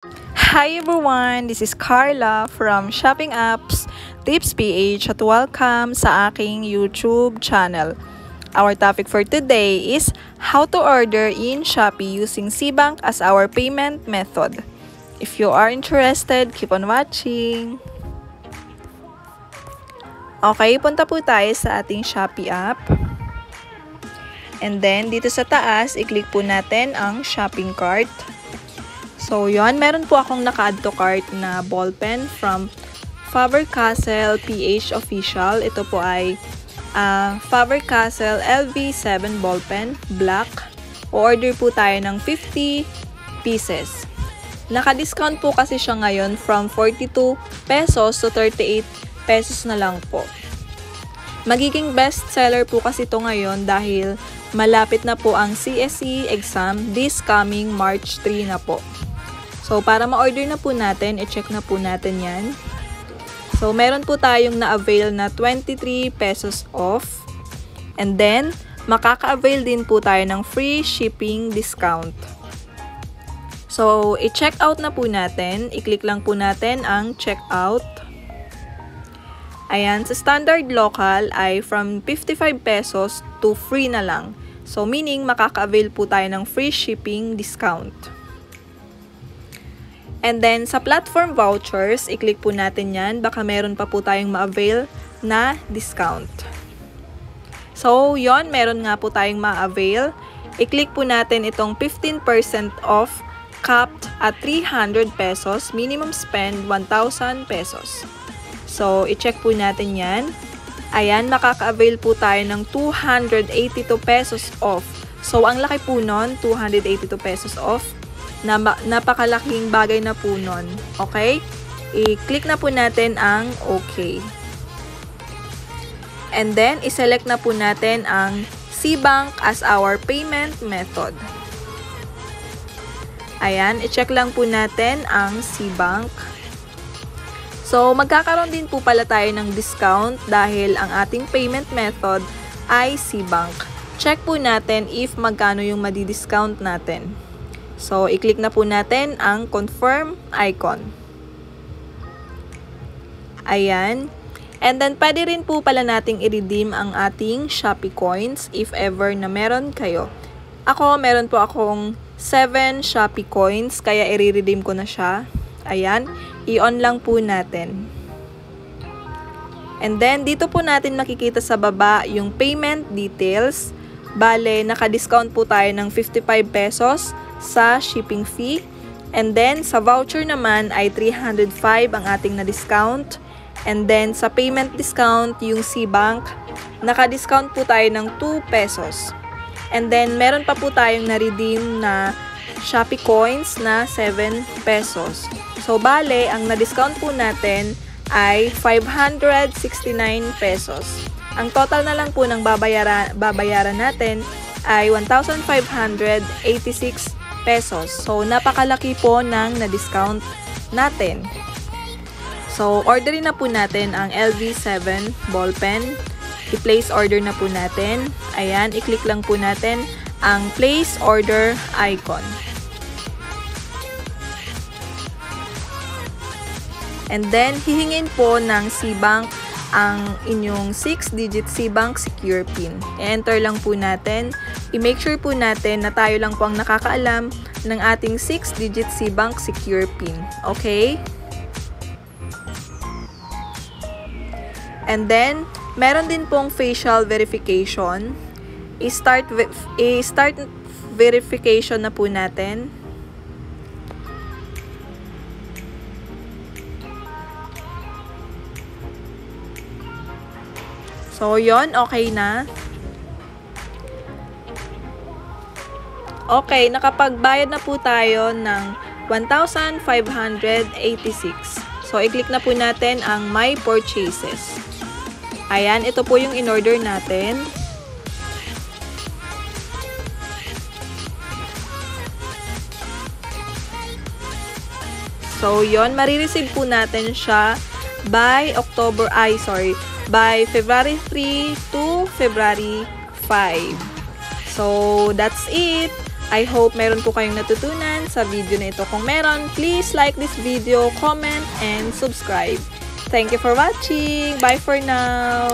Hi everyone! This is Carla from Shopping Apps Tips PH at welcome sa aking YouTube channel. Our topic for today is how to order in Shopee using SeaBank as our payment method. If you are interested, keep on watching. Okay, punta po tayo sa ating Shopee app. And then, dito sa taas, i-click po natin ang shopping cart. So, yon, meron po akong naka-add to cart na ballpen from Faber-Castell PH Official. Ito po ay Faber-Castell LV7 ballpen, black. O-order po tayo ng 50 pieces. Naka-discount po kasi siya ngayon from 42 pesos to 38 pesos na lang po. Magiging best seller po kasi ito ngayon dahil malapit na po ang CSE exam this coming March 3 na po. So, para ma-order na po natin, i-check na po natin yan. So, meron po tayong na-avail na 23 pesos off. And then, makaka-avail din po tayo ng free shipping discount. So, i-check out na po natin. I-click lang po natin ang check out. Ayan, sa standard local ay from 55 pesos to free na lang. So, meaning makaka-avail po tayo ng free shipping discount. And then, sa platform vouchers, i-click po natin yan. Baka meron pa po tayong ma-avail na discount. So, yon, meron nga po tayong ma-avail. I-click po natin itong 15% off capped at 300 pesos. Minimum spend 1,000 pesos. So, i-check po natin yan. Ayan, makaka-avail po tayo ng 282 pesos off. So, ang laki po nun, 282 pesos off. Napakalaking bagay na po nun. Okay? I-click na po natin ang OK. And then, i-select na po natin ang SeaBank as our payment method. Ayan, i-check lang po natin ang SeaBank. So, magkakaroon din po pala tayo ng discount dahil ang ating payment method ay SeaBank. Check po natin if magkano yung madi-discount natin. So, i-click na po natin ang confirm icon. Ayan. And then, pwede rin po pala nating i-redeem ang ating Shopee coins if ever na meron kayo. Ako, meron po akong 7 Shopee coins, kaya i-redeem ko na siya. Ayan, i-on lang po natin. And then, dito po natin makikita sa baba yung payment details. Bale, naka-discount po tayo ng 55 pesos sa shipping fee. And then, sa voucher naman ay 305 ang ating na-discount. And then, sa payment discount, yung SeaBank, naka-discount po tayo ng 2 pesos. And then, meron pa po tayong na-redeem na Shopee coins na 7 pesos. So, bale, ang na-discount po natin ay 569 pesos. Ang total na lang po ng babayaran natin ay 1,586 pesos. So, napakalaki po ng na-discount natin. So, orderin na po natin ang LV7 ballpen. I-place order na po natin. Ayan, i-click lang po natin ang place order icon. And then, hihingin po ng SeaBank ang inyong 6-digit SeaBank secure PIN. I-enter lang po natin. I-make sure po natin na tayo lang po ang nakakaalam ng ating 6-digit SeaBank secure PIN. Okay? And then, meron din pong facial verification. I-start verification na po natin. So, yon, okay na. Okay, nakapagbayad na po tayo ng 1,586. So, i-click na po natin ang My Purchases. Ayan, ito po yung in-order natin. So, yon, marireceive po natin siya by February 3 to February 5. So, that's it. I hope meron po kayong natutunan sa video na ito. Kung meron, please like this video, comment, and subscribe. Thank you for watching. Bye for now!